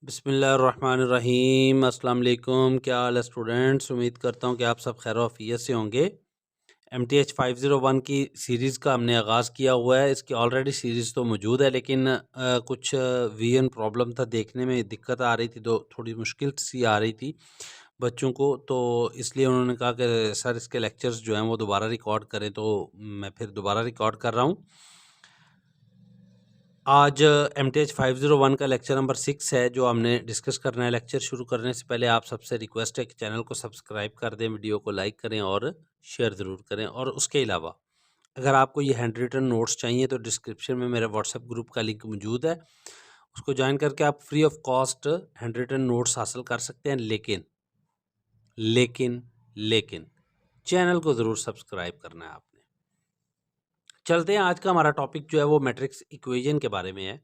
बिस्मिल्लाहिर्रहमानिर्रहीम। अस्सलाम वालेकुम। क्या हाल है स्टूडेंट्स? उम्मीद करता हूँ कि आप सब खैर आफियत से होंगे। MTH 501 की सीरीज़ का हमने आगाज़ किया हुआ है। इसकी ऑलरेडी सीरीज़ तो मौजूद है, लेकिन कुछ वीएन प्रॉब्लम था, देखने में दिक्कत आ रही थी, तो थोड़ी मुश्किल सी आ रही थी बच्चों को, तो इसलिए उन्होंने कहा कि सर इसके लेक्चर्स जो हैं वो दोबारा रिकॉर्ड करें, तो मैं फिर दोबारा रिकॉर्ड कर रहा हूँ। आज MTH 501 का लेक्चर नंबर 6 है जो हमने डिस्कस करना है। लेक्चर शुरू करने से पहले आप सबसे रिक्वेस्ट है कि चैनल को सब्सक्राइब कर दें, वीडियो को लाइक करें और शेयर ज़रूर करें। और उसके अलावा अगर आपको ये हैंड रिटन नोट्स चाहिए तो डिस्क्रिप्शन में मेरे व्हाट्सएप ग्रुप का लिंक मौजूद है, उसको ज्वाइन करके आप free of cost handwritten notes हासिल कर सकते हैं। लेकिन चैनल को ज़रूर सब्सक्राइब करना है आपने। चलते हैं, आज का हमारा टॉपिक जो है वो मैट्रिक्स इक्वेशन के बारे में है।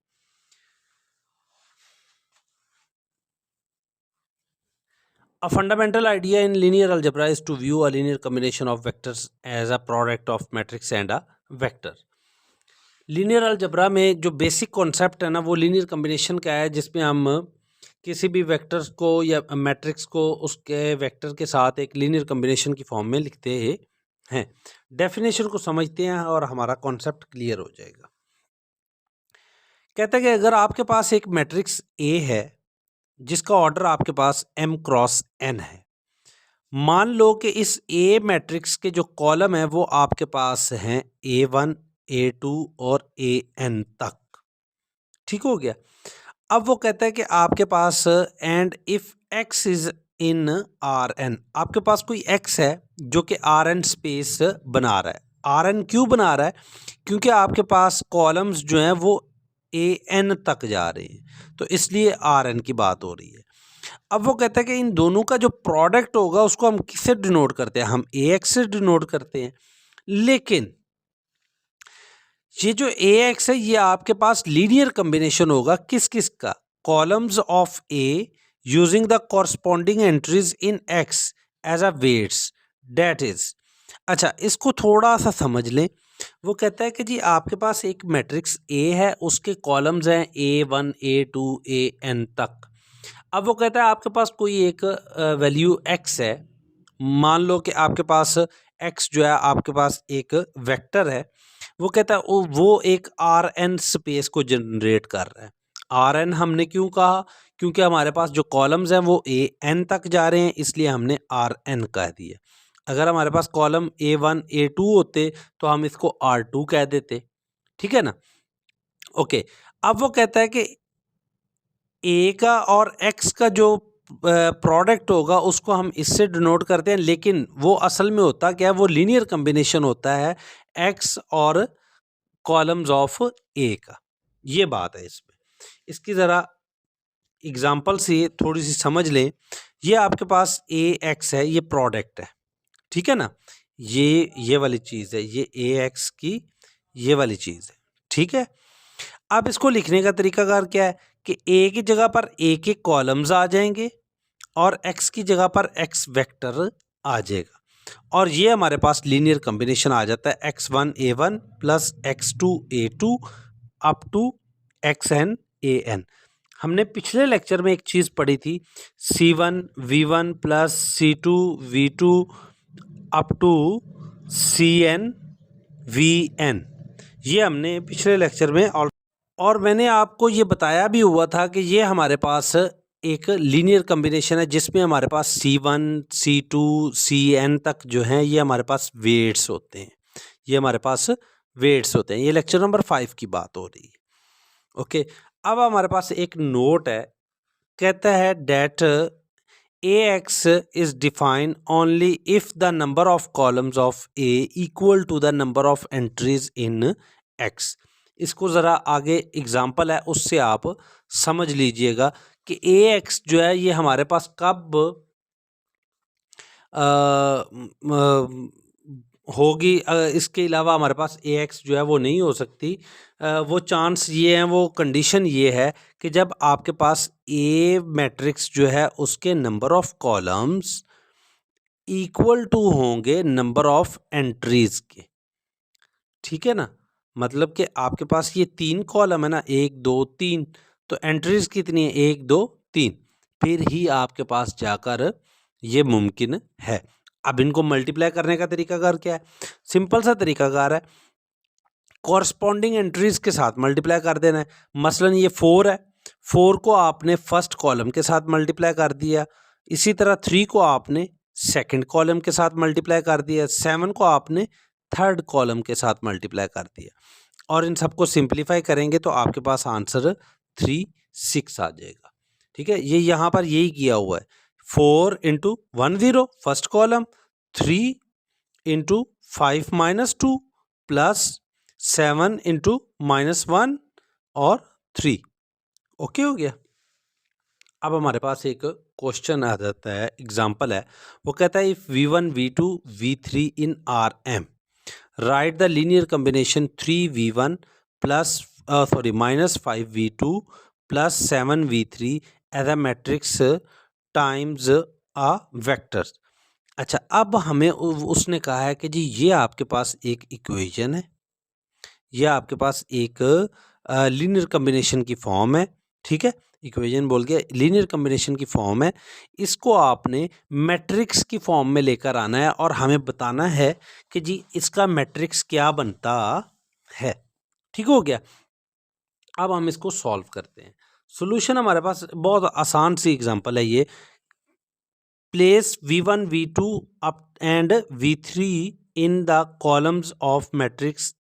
A fundamental idea in linear algebra is to view a linear combination of vectors as a product of matrix and a vector. Linear algebra में जो बेसिक कॉन्सेप्ट है ना, वो लीनियर कॉम्बिनेशन का है, जिसमें हम किसी भी वेक्टर्स को या मैट्रिक्स को उसके वेक्टर के साथ एक लीनियर कॉम्बिनेशन की फॉर्म में लिखते हैं। डेफिनेशन को समझते हैं और हमारा कॉन्सेप्ट क्लियर हो जाएगा। कहते हैं कि अगर आपके पास एक मैट्रिक्स ए है जिसका ऑर्डर आपके पास m क्रॉस n है, मान लो कि इस ए मैट्रिक्स के जो कॉलम है वो आपके पास हैं A1 A2 और AN तक। ठीक हो गया। अब वो कहता है कि आपके पास and if x is in Rn, आपके पास कोई x है जो कि Rn स्पेस बना रहा है। Rn क्यों बना रहा है? क्योंकि आपके पास कॉलम्स जो हैं वो AN तक जा रहे हैं, तो इसलिए Rn की बात हो रही है। अब वो कहता है कि इन दोनों का जो प्रोडक्ट होगा उसको हम किससे डिनोट करते हैं? हम AX से डिनोट करते हैं। लेकिन ये जो AX है ये आपके पास लीनियर कॉम्बिनेशन होगा किस किस का? Columns of A using the corresponding entries in X as a weights, that is. अच्छा, इसको थोड़ा सा समझ लें। वो कहता है कि जी आपके पास एक मैट्रिक्स A है, उसके कॉलम्स हैं A1 A2 AN तक। अब वो कहता है आपके पास कोई एक वैल्यू x है, मान लो कि आपके पास x जो है आपके पास एक वेक्टर है। वो कहता है वो एक Rn स्पेस को जनरेट कर रहा है। Rn हमने क्यों कहा? क्योंकि हमारे पास जो कॉलम्स हैं वो AN तक जा रहे हैं, इसलिए हमने Rn कह दिया। अगर हमारे पास कॉलम A1 A2 होते तो हम इसको R2 कह देते। ठीक है ना? ओके। अब वो कहता है कि ए का और एक्स का जो प्रोडक्ट होगा उसको हम इससे डिनोट करते हैं, लेकिन वो असल में होता क्या है? वो लीनियर कॉम्बिनेशन होता है एक्स और कॉलम्स ऑफ ए का। ये बात है इसमें। इसकी ज़रा एग्जांपल से थोड़ी सी समझ लें। ये आपके पास ए एक्स है, ये प्रोडक्ट है। ठीक है ना? ये वाली चीज़ है, ये ए एक्स की ये वाली चीज़ है। ठीक है। अब इसको लिखने का तरीकाकार क्या है कि ए की जगह पर ए के कॉलम्स आ जाएंगे और एक्स की जगह पर एक्स वेक्टर आ जाएगा, और ये हमारे पास लीनियर कॉम्बिनेशन आ जाता है x1 a1 plus x2 a2 up to xn an। हमने पिछले लेक्चर में एक चीज़ पढ़ी थी, c1 v1 plus c2 v2 up to cn vn। ये हमने पिछले लेक्चर में और मैंने आपको ये बताया भी हुआ था कि ये हमारे पास एक लीनियर कॉम्बिनेशन है जिसमें हमारे पास C1 C2 CN तक जो हैं ये हमारे पास वेट्स होते हैं। ये हमारे पास वेट्स होते हैं। ये लेक्चर नंबर 5 की बात हो रही है। ओके। अब हमारे पास एक नोट है, कहता है date AX is defined only if the number of columns of A equal to the number of entries in X। इसको ज़रा आगे एग्जाम्पल है उससे आप समझ लीजिएगा कि AX जो है ये हमारे पास कब होगी। इसके अलावा हमारे पास AX जो है वो नहीं हो सकती। वो चांस ये हैं, वो कंडीशन ये है कि जब आपके पास A मैट्रिक्स जो है उसके number of columns equal to होंगे नंबर ऑफ एंट्रीज के। ठीक है ना? मतलब कि आपके पास ये 3 कॉलम है ना, 1 2 3, तो एंट्रीज कितनी है? 1 2 3, फिर ही आपके पास जाकर ये मुमकिन है। अब इनको मल्टीप्लाई करने का तरीकाकार क्या है? सिंपल सा तरीकाकार है, कॉरस्पॉन्डिंग एंट्रीज के साथ मल्टीप्लाई कर देना है। मसलन ये 4 है, 4 को आपने फर्स्ट कॉलम के साथ मल्टीप्लाई कर दिया, इसी तरह 3 को आपने सेकंड कॉलम के साथ मल्टीप्लाई कर दिया, 7 को आपने थर्ड कॉलम के साथ मल्टीप्लाई कर दिया, और इन सबको सिंप्लीफाई करेंगे तो आपके पास आंसर 3, 6 आ जाएगा। ठीक है, ये यहाँ पर यही किया हुआ है, 4 into 1 0 first column, 3 into 5 minus 2 plus 7 into -1 और 3। ओके हो गया। अब हमारे पास एक क्वेश्चन आ जाता है, एग्जाम्पल है, वो कहता है if V1 V2 V3 in Rm right the linear combination 3V1 plus -5V2 plus 7V3 as a matrix times a vector. अच्छा, अब हमें उसने कहा है कि जी ये आपके पास एक इक्वेशन है, यह आपके पास एक लीनियर कम्बिनेशन की फॉर्म है। ठीक है, इक्वेशन बोल के लीनियर कम्बिनेशन की फॉर्म है, इसको आपने मैट्रिक्स की फॉर्म में लेकर आना है और हमें बताना है कि जी इसका मैट्रिक्स क्या बनता है। ठीक हो गया। अब हम इसको सॉल्व करते हैं। सॉल्यूशन हमारे पास बहुत आसान सी एग्जांपल है ये, place V1 V2 up and V3 in the columns of matrix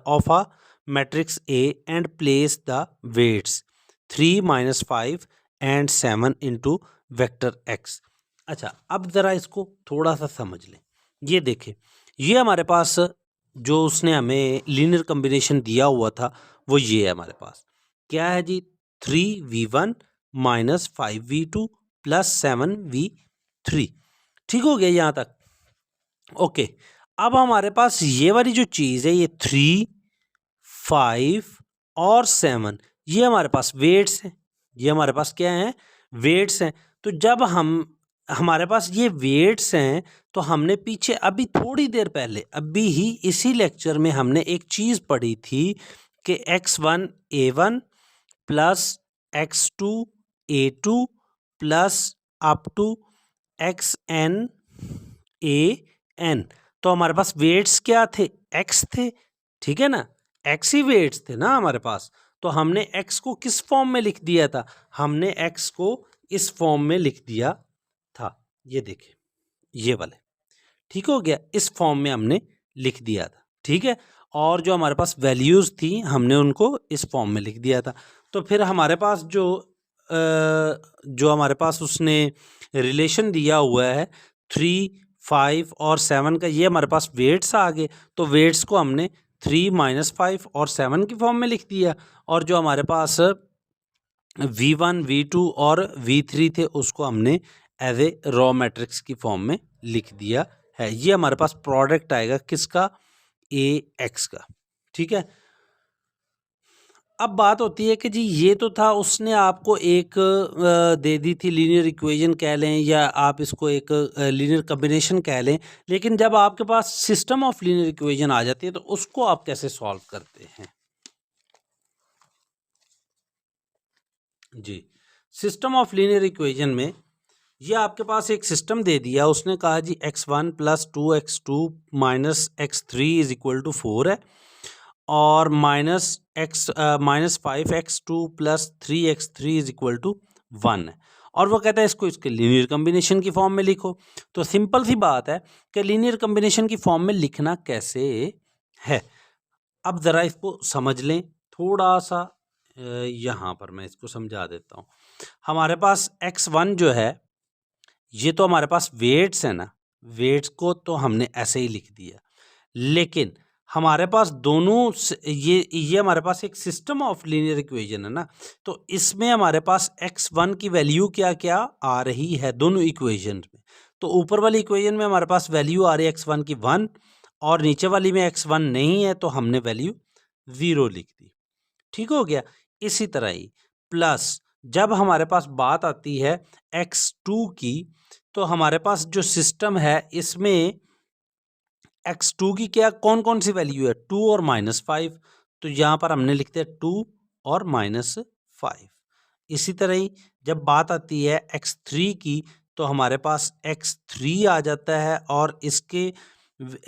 of a matrix A and place the weights 3 -5 and 7 into vector x। अच्छा, अब ज़रा इसको थोड़ा सा समझ लें। ये देखें, ये हमारे पास जो उसने हमें लीनियर कम्बिनेशन दिया हुआ था वो ये है हमारे पास, क्या है जी, 3V1 -5V2 प्लस 7V3। ठीक हो गया यहाँ तक। ओके, अब हमारे पास ये वाली जो चीज़ है, ये 3, 5 और 7, ये हमारे पास वेट्स हैं, ये हमारे पास क्या हैं, वेट्स हैं। तो जब हमारे पास ये वेट्स हैं, तो हमने पीछे अभी थोड़ी देर पहले अभी ही इसी लेक्चर में हमने एक चीज़ पढ़ी थी कि x1 A1 plus x2 A2 plus up to xn AN। तो हमारे पास वेट्स क्या थे, x थे। ठीक है ना, x ही वेट्स थे ना हमारे पास। तो हमने x को किस फॉर्म में लिख दिया था, हमने x को इस फॉर्म में लिख दिया था, ये देखिए ये वाले। ठीक हो गया, इस फॉर्म में हमने लिख दिया था। ठीक है, और जो हमारे पास वैल्यूज़ थी हमने उनको इस फॉर्म में लिख दिया था। तो फिर हमारे पास जो हमारे पास उसने रिलेशन दिया हुआ है 3, 5 और 7 का, ये हमारे पास वेट्स आ गए। तो वेट्स को हमने 3 -5 और 7 की फॉर्म में लिख दिया, और जो हमारे पास V1 V2 और V3 थे उसको हमने एज ए रॉ मैट्रिक्स की फॉर्म में लिख दिया है। ये हमारे पास प्रोडक्ट आएगा किसका, AX का। ठीक है, अब बात होती है कि जी ये तो था, उसने आपको एक दे दी थी लीनियर इक्वेशन कह लें, या आप इसको एक लीनियर कम्बिनेशन कह लें, लेकिन जब आपके पास सिस्टम ऑफ लीनियर इक्वेशन आ जाती है तो उसको आप कैसे सॉल्व करते हैं। जी, सिस्टम ऑफ लीनियर इक्वेशन में ये आपके पास एक सिस्टम दे दिया, उसने कहा जी x1 plus 2x2 minus x3 is equal to 4 है, और -5x2 plus 3x3 is equal to 1 है, और वो कहता है इसको इसके लीनियर कम्बिनेशन की फॉर्म में लिखो। तो सिंपल सी बात है कि लीनियर कम्बिनेशन की फॉर्म में लिखना कैसे है। अब ज़रा इसको समझ लें थोड़ा सा, यहाँ पर मैं इसको समझा देता हूँ। हमारे पास x1 जो है, ये तो हमारे पास वेट्स है ना, वेट्स को तो हमने ऐसे ही लिख दिया, लेकिन हमारे पास दोनों ये हमारे पास एक सिस्टम ऑफ लीनियर इक्वेशन है ना, तो इसमें हमारे पास x1 की वैल्यू क्या क्या आ रही है दोनों इक्वेशन में। तो ऊपर वाली इक्वेशन में हमारे पास वैल्यू आ रही है x1 की 1, और नीचे वाली में x1 नहीं है तो हमने वैल्यू 0 लिख दी। ठीक हो गया। इसी तरह ही प्लस जब हमारे पास बात आती है x2 की, तो हमारे पास जो सिस्टम है इसमें x2 की क्या कौन कौन सी वैल्यू है, 2 और -5। तो यहाँ पर हमने लिखते हैं 2 और -5। इसी तरह ही जब बात आती है x3 की तो हमारे पास x3 आ जाता है, और इसके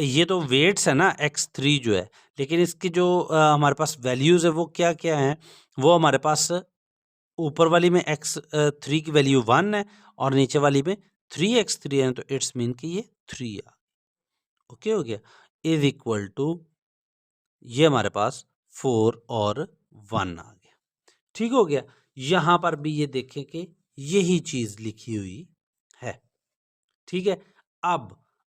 ये तो वेट्स है ना x3 जो है, लेकिन इसकी जो हमारे पास वैल्यूज़ है वो क्या क्या हैं, वो हमारे पास ऊपर वाली में x3 की वैल्यू 1 है और नीचे वाली में 3x3 है, तो इट्स मीन कि ये 3 आ, ओके हो गया, इज इक्वल टू ये हमारे पास 4 और 1 आ गया। ठीक हो गया। यहाँ पर भी ये देखें कि यही चीज़ लिखी हुई है। ठीक है।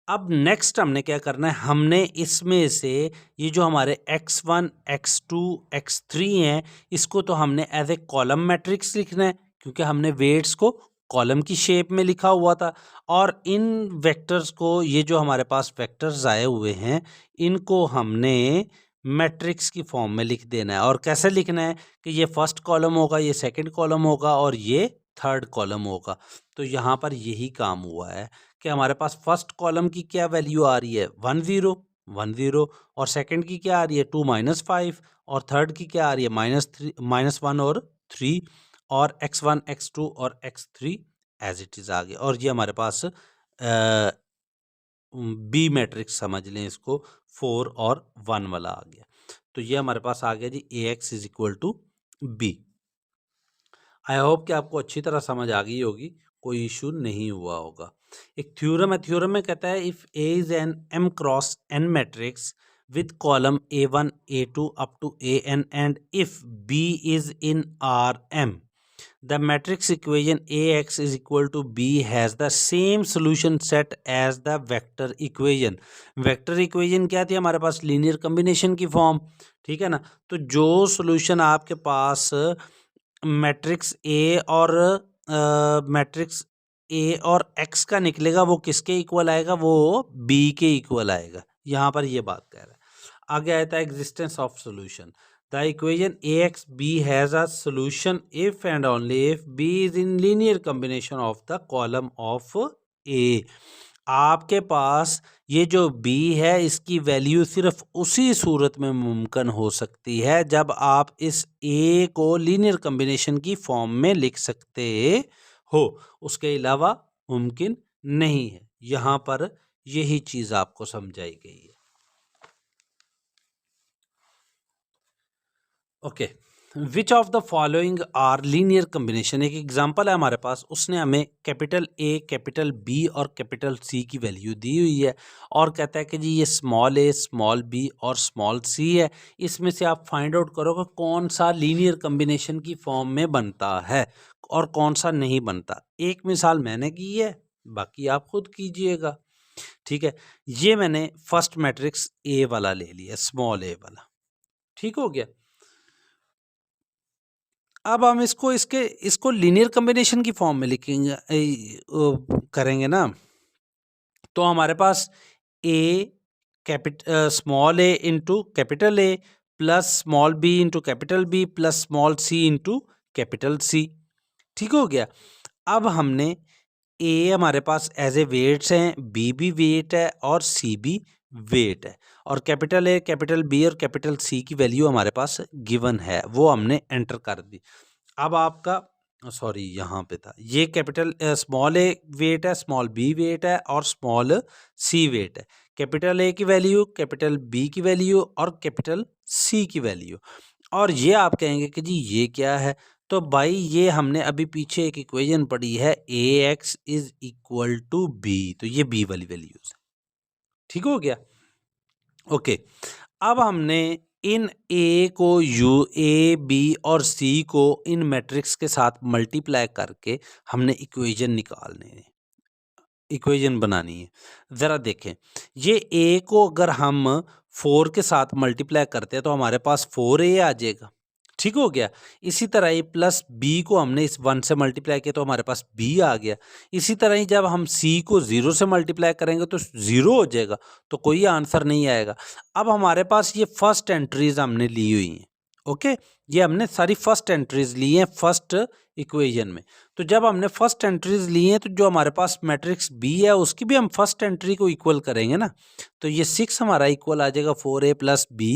अब नेक्स्ट हमने क्या करना है, हमने इसमें से ये जो हमारे x1 x2 x3 हैं, इसको तो हमने एज ए कॉलम मैट्रिक्स लिखना है, क्योंकि हमने वेट्स को कॉलम की शेप में लिखा हुआ था, और इन वेक्टर्स को, ये जो हमारे पास वेक्टर्स आए हुए हैं, इनको हमने मैट्रिक्स की फॉर्म में लिख देना है। और कैसे लिखना है कि ये फर्स्ट कॉलम होगा, ये सेकंड कॉलम होगा और ये थर्ड कॉलम होगा। तो यहाँ पर यही काम हुआ है कि हमारे पास फर्स्ट कॉलम की क्या वैल्यू आ रही है 1 0 1 0, और सेकंड की क्या आ रही है 2 -5, और थर्ड की क्या आ रही है -1 और 3, और x1 x2 और x3 एज इट इज़ आ गया। और ये हमारे पास बी मैट्रिक्स समझ लें इसको, 4 और 1 वाला आ गया। तो ये हमारे पास आ गया जी AX इज इक्वल टू बी। आई होप कि आपको अच्छी तरह समझ आ गई होगी, कोई इशू नहीं हुआ होगा। एक थ्योरम है, थ्योरम में कहता है if A is an M cross N matrix with column A1 A2 up to AN, and if B is in Rm, the matrix equation AX is equal to B has the same solution set as the vector equation। Vector equation क्या थी हमारे पास, linear combination की form. ठीक है ना। तो जो solution आपके पास मैट्रिक्स ए और एक्स का निकलेगा, वो किसके इक्वल आएगा, वो बी के इक्वल आएगा। यहाँ पर ये बात कह रहा है। आगे आता है existence of solution. The equation AX B has a solution if and only if B is in linear combination of the column of A। आपके पास ये जो B है, इसकी वैल्यू सिर्फ उसी सूरत में मुमकिन हो सकती है जब आप इस A को लीनियर कॉम्बिनेशन की फॉर्म में लिख सकते हो, उसके अलावा मुमकिन नहीं है। यहाँ पर यही चीज़ आपको समझाई गई है। Okay, which of the following are linear combination. एक एग्जांपल है हमारे पास, उसने हमें कैपिटल A, कैपिटल B और कैपिटल C की वैल्यू दी हुई है, और कहता है कि जी ये स्मॉल a, स्मॉल b और स्मॉल c है। इसमें से आप फाइंड आउट करो कि कौन सा लीनियर कम्बिनेशन की फॉर्म में बनता है और कौन सा नहीं बनता। एक मिसाल मैंने की है, बाकी आप खुद कीजिएगा। ठीक है। ये मैंने फर्स्ट मैट्रिक्स A वाला ले लिया, स्मॉल a वाला। ठीक हो गया। अब हम इसको लीनियर कॉम्बिनेशन की फॉर्म में लिखेंगे, करेंगे ना, तो हमारे पास small a into capital A plus small b into capital B plus small c into capital C। ठीक हो गया। अब हमने A हमारे पास एज ए वेट्स हैं, B भी वेट है और C भी वेट है, और कैपिटल A, कैपिटल B और कैपिटल C की वैल्यू हमारे पास गिवन है, वो हमने एंटर कर दी। अब आपका सॉरी यहाँ पे था, ये कैपिटल स्मॉल a वेट है, स्मॉल b वेट है और स्मॉल c वेट है। कैपिटल A की वैल्यू, कैपिटल B की वैल्यू और कैपिटल C की वैल्यू। और ये आप कहेंगे कि जी ये क्या है, तो भाई ये हमने अभी पीछे एक इक्वेशन पढ़ी है, AX is equal to B, तो ये B वाली वैल्यूज। ठीक हो गया। ओके, अब हमने इन A को A, B और C को इन मैट्रिक्स के साथ मल्टीप्लाई करके हमने इक्वेशन निकालने हैं, इक्वेशन बनानी है। ज़रा देखें, ये A को अगर हम 4 के साथ मल्टीप्लाई करते हैं तो हमारे पास 4A आ जाएगा। ठीक हो गया। इसी तरह ही प्लस B को हमने इस 1 से मल्टीप्लाई किया तो हमारे पास B आ गया। इसी तरह ही जब हम C को 0 से मल्टीप्लाई करेंगे तो 0 हो जाएगा, तो कोई आंसर नहीं आएगा। अब हमारे पास ये फर्स्ट एंट्रीज हमने ली हुई हैं। ओके, ये हमने सारी फर्स्ट एंट्रीज ली हैं फर्स्ट इक्वेशन में। तो जब हमने फर्स्ट एंट्रीज ली हैं तो जो हमारे पास मैट्रिक्स B है उसकी भी हम फर्स्ट एंट्री को इक्वल करेंगे ना, तो ये 6 हमारा इक्वल आ जाएगा, 4A plus B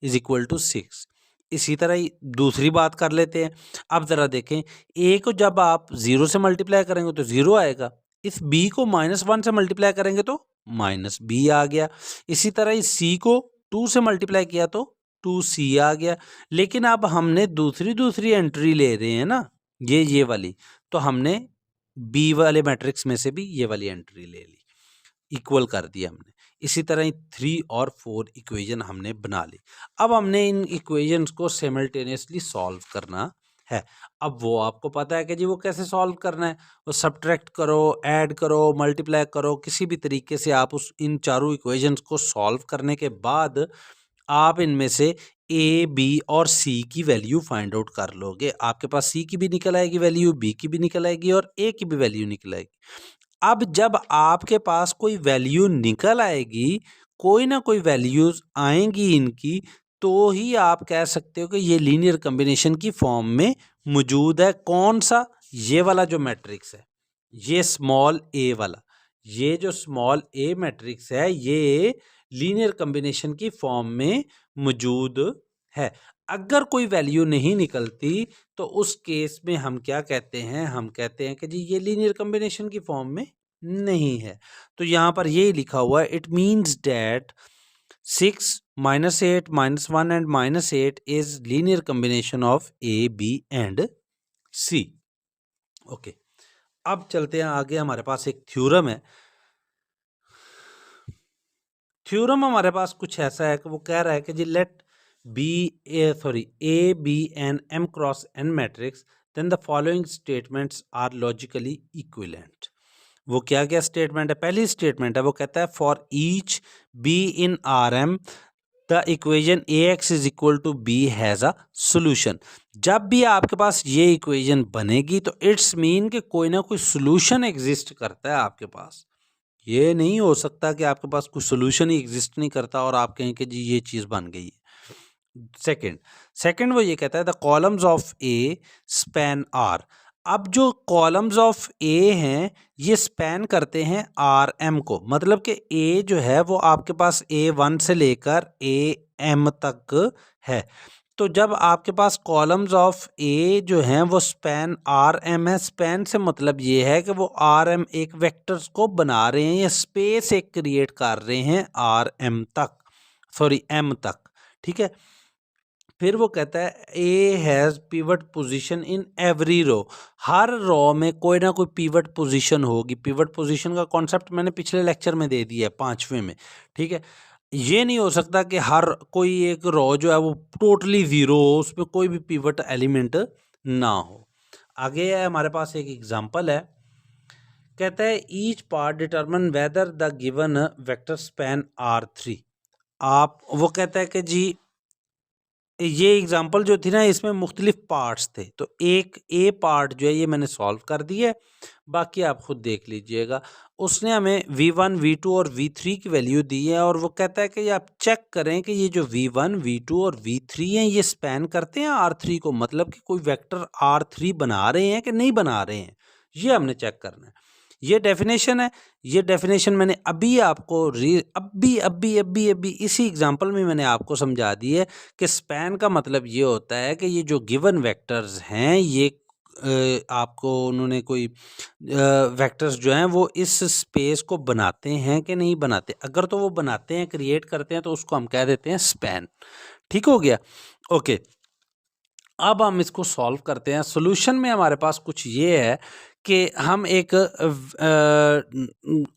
is equal to 6। इसी तरह ही दूसरी बात कर लेते हैं। अब ज़रा देखें, ए को जब आप 0 से मल्टीप्लाई करेंगे तो 0 आएगा, इस बी को -1 से मल्टीप्लाई करेंगे तो -b आ गया, इसी तरह इस सी को 2 से मल्टीप्लाई किया तो 2c आ गया। लेकिन अब हमने दूसरी एंट्री ले रहे हैं ना, ये वाली, तो हमने बी वाले मैट्रिक्स में से भी ये वाली एंट्री ले ली, इक्वल कर दिया हमने। इसी तरह ही 3 और 4 इक्वेशन हमने बना ली। अब हमने इन इक्वेशंस को सिमल्टेनियसली सॉल्व करना है। अब वो आपको पता है कि जी वो कैसे सॉल्व करना है, वो सब्ट्रैक्ट करो, ऐड करो, मल्टीप्लाई करो, किसी भी तरीके से आप इन चारों इक्वेशंस को सॉल्व करने के बाद आप इनमें से ए, बी और सी की वैल्यू फाइंड आउट कर लोगे। आपके पास सी की भी निकल आएगी वैल्यू, बी की भी निकल आएगी और ए की भी वैल्यू निकल आएगी। अब जब आपके पास कोई वैल्यू निकल आएगी, कोई ना कोई वैल्यूज आएंगी इनकी, तो ही आप कह सकते हो कि ये लीनियर कॉम्बिनेशन की फॉर्म में मौजूद है। कौन सा? ये वाला जो मैट्रिक्स है, ये स्मॉल ए वाला, ये जो स्मॉल ए मैट्रिक्स है, ये लीनियर कॉम्बिनेशन की फॉर्म में मौजूद है। अगर कोई वैल्यू नहीं निकलती तो उस केस में हम क्या कहते हैं? हम कहते हैं कि जी ये लीनियर कॉम्बिनेशन की फॉर्म में नहीं है। तो यहाँ पर ये लिखा हुआ है, it means that 6 -8 -1 and -8 is linear combination of A, B and C. Okay, अब चलते हैं आगे। हमारे पास एक थ्योरम है। थ्योरम हमारे पास कुछ ऐसा है कि वो कह रहा है कि जी let A be an m cross n matrix, then the following statements are logically equivalent. वो क्या स्टेटमेंट है? पहली स्टेटमेंट है, वो कहता है for each B in R M the equation A X is equal to B has a solution. जब भी आपके पास ये इक्वेशन बनेगी तो इट्स मीन कि कोई ना कोई सोल्यूशन एग्जिस्ट करता है आपके पास। ये नहीं हो सकता कि आपके पास कोई सोल्यूशन ही एग्जिस्ट नहीं करता और आप कहें कि जी ये चीज़ बन गई है। सेकंड वो ये कहता है the columns of A span R. अब जो कॉलम्स ऑफ ए हैं ये स्पैन करते हैं आर एम को, मतलब कि ए जो है वो आपके पास A1 से लेकर AM तक है। तो जब आपके पास कॉलम्स ऑफ ए जो हैं वो स्पैन आर एम है, स्पैन से मतलब ये है कि वो आर एम एक वेक्टर्स को बना रहे हैं या स्पेस एक क्रिएट कर रहे हैं आर एम तक, सॉरी एम तक, ठीक है। फिर वो कहता है A has pivot position in every row. हर रो में कोई ना कोई पिवट पोजीशन होगी। पिवट पोजीशन का कॉन्सेप्ट मैंने पिछले लेक्चर में दे दिया है 5वें में, ठीक है। ये नहीं हो सकता कि हर कोई एक रो जो है वो टोटली ज़ीरो हो, उसमें कोई भी पिवट एलिमेंट ना हो। आगे है हमारे पास एक एग्जांपल है, कहता है each part determine whether the given vector span R3। आप वो कहता है कि जी ये एग्जांपल जो थी ना इसमें मुख्तलिफ पार्ट्स थे, तो एक ए पार्ट जो है ये मैंने सॉल्व कर दिया है, बाकी आप खुद देख लीजिएगा। उसने हमें V1 V2 और V3 की वैल्यू दी है और वो कहता है कि आप चेक करें कि ये जो V1 V2 और V3 हैं ये स्पैन करते हैं R3 को, मतलब कि कोई वेक्टर R3 बना रहे हैं कि नहीं बना रहे हैं, ये हमने चेक करना है। ये डेफिनेशन है। ये डेफिनेशन मैंने अभी आपको अभी इसी एग्जांपल में मैंने आपको समझा दी है कि स्पैन का मतलब ये होता है कि ये जो गिवन वेक्टर्स हैं ये आपको उन्होंने कोई वेक्टर्स जो हैं वो इस स्पेस को बनाते हैं कि नहीं बनाते। अगर तो वो बनाते हैं, क्रिएट करते हैं, तो उसको हम कह देते हैं स्पैन। ठीक हो गया? ओके, अब हम इसको सॉल्व करते हैं। सॉल्यूशन में हमारे पास कुछ ये है कि हम एक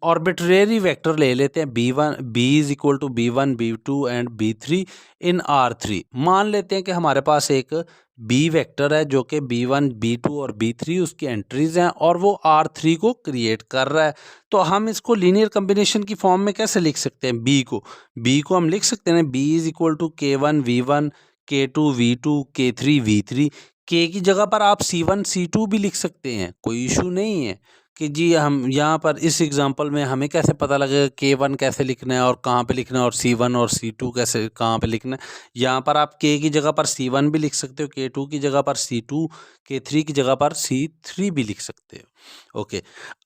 आर्बिट्रेरी वेक्टर ले लेते हैं B1, B is equal to B1 B2 and B3 in R3। मान लेते हैं कि हमारे पास एक B वेक्टर है जो कि B1 B2 और B3 उसकी एंट्रीज हैं और वो R3 को क्रिएट कर रहा है। तो हम इसको लीनियर कॉम्बिनेशन की फॉर्म में कैसे लिख सकते हैं? B को हम लिख सकते हैं B is equal to K1 V1 K2 V2 K3 V3। के की जगह पर आप C1 C2 भी लिख सकते हैं, कोई इशू नहीं है कि जी हम यहाँ पर इस एग्जांपल में हमें कैसे पता लगेगा K1 कैसे लिखना है और कहाँ पे लिखना है और C1 और C2 कैसे कहाँ पे लिखना है। यहाँ पर आप K की जगह पर C1 भी लिख सकते हो, K2 की जगह पर C2, K3 की जगह पर C3 भी लिख सकते हो। ओके,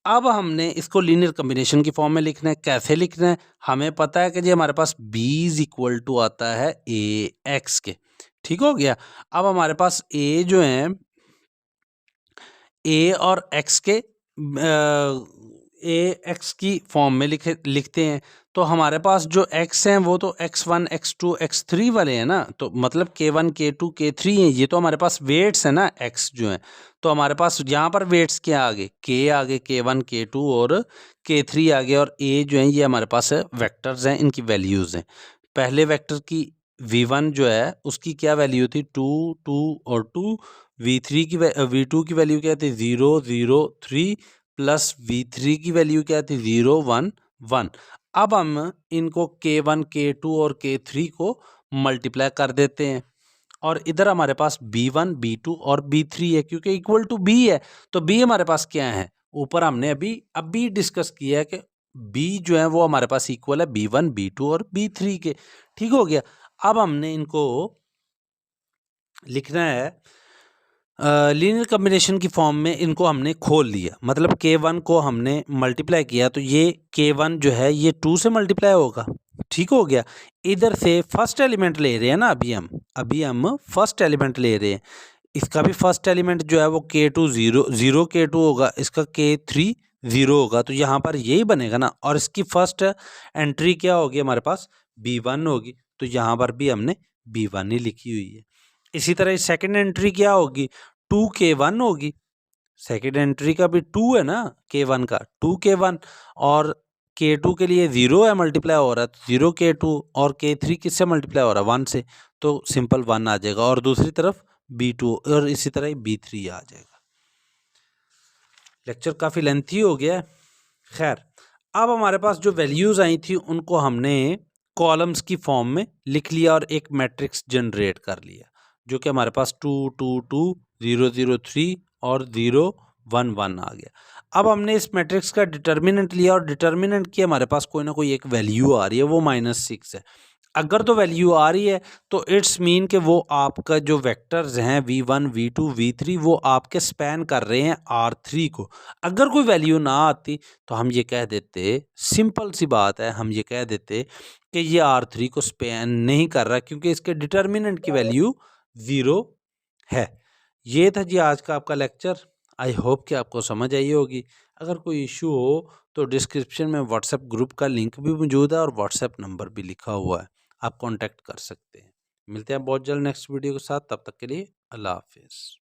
अब हमने इसको लीनियर कॉम्बिनेशन की फॉर्म में लिखना है। कैसे लिखना है? हमें पता है कि जी हमारे पास B इज इक्वल टू आता है AX के, ठीक हो गया। अब हमारे पास ए जो है, ए और एक्स के ए एक्स की फॉर्म में लिखते हैं। तो हमारे पास जो एक्स हैं वो तो x1 x2 x3 वाले हैं ना, तो मतलब k1 k2 k3 हैं। ये तो हमारे पास वेट्स है ना x जो है, तो हमारे पास यहाँ पर वेट्स क्या आ गए, k आ गए, k1 k2 और k3 आ गए, और a जो है ये हमारे पास वेक्टर्स हैं, इनकी वैल्यूज़ हैं। पहले वेक्टर की v1 जो है उसकी क्या वैल्यू थी, 2 2 और 2। v3 की v2 की वैल्यू क्या थी, 0 0 3 प्लस v3 की वैल्यू क्या थी, 0 1 1। अब हम इनको k1 k2 और k3 को मल्टीप्लाई कर देते हैं, और इधर हमारे पास b1 b2 और b3 है, क्योंकि इक्वल टू b है। तो b हमारे पास क्या है, ऊपर हमने अभी डिस्कस किया है कि b जो है वो हमारे पास इक्वल है b1 b2 और b3 के। ठीक हो गया। अब हमने इनको लिखना है लीनियर कॉम्बिनेशन की फॉर्म में, इनको हमने खोल लिया, मतलब k1 को हमने मल्टीप्लाई किया, तो ये k1 जो है ये 2 से मल्टीप्लाई होगा। ठीक हो गया। इधर से फर्स्ट एलिमेंट ले रहे हैं ना, अभी हम फर्स्ट एलिमेंट ले रहे हैं। इसका भी फर्स्ट एलिमेंट जो है वो k2 0 k2 होगा, इसका k3 0 होगा, तो यहाँ पर यही बनेगा ना। और इसकी फर्स्ट एंट्री क्या होगी हमारे पास, b1 होगी, तो यहाँ पर भी हमने b1 ही लिखी हुई है। इसी तरह सेकंड एंट्री क्या होगी, 2k1 होगी। सेकंड एंट्री का भी 2 है ना, k1 का 2k1, और k2 के लिए 0 है, मल्टीप्लाई हो रहा है, तो 0 k2, और k3 किससे मल्टीप्लाई हो रहा है, 1 से, तो सिंपल 1 आ जाएगा। और दूसरी तरफ b2, और इसी तरह b3 आ जाएगा। लेक्चर काफ़ी लेंथी हो गया है। खैर, अब हमारे पास जो वैल्यूज़ आई थी उनको हमने कॉलम्स की फॉर्म में लिख लिया और एक मैट्रिक्स जनरेट कर लिया, जो कि हमारे पास 2 2 2 0 0 3 और 0 1 1 आ गया। अब हमने इस मैट्रिक्स का डिटर्मिनेंट लिया, और डिटर्मिनेंट की हमारे पास कोई ना कोई एक वैल्यू आ रही है, वो -6 है। अगर तो वैल्यू आ रही है तो इट्स मीन कि वो आपका जो वेक्टर्स हैं v1 v2 v3 वो आपके स्पैन कर रहे हैं R3 को। अगर कोई वैल्यू ना आती तो हम ये कह देते, सिंपल सी बात है, हम ये कह देते कि ये R3 को स्पैन नहीं कर रहा, क्योंकि इसके डिटर्मिनेंट की वैल्यू 0 है। ये था जी आज का आपका लेक्चर। आई होप कि आपको समझ आई होगी। अगर कोई इशू हो तो डिस्क्रिप्शन में व्हाट्सएप ग्रुप का लिंक भी मौजूद है, और व्हाट्सएप नंबर भी लिखा हुआ है, आप कांटेक्ट कर सकते हैं। मिलते हैं बहुत जल्द नेक्स्ट वीडियो के साथ, तब तक के लिए अल्लाह हाफिज़।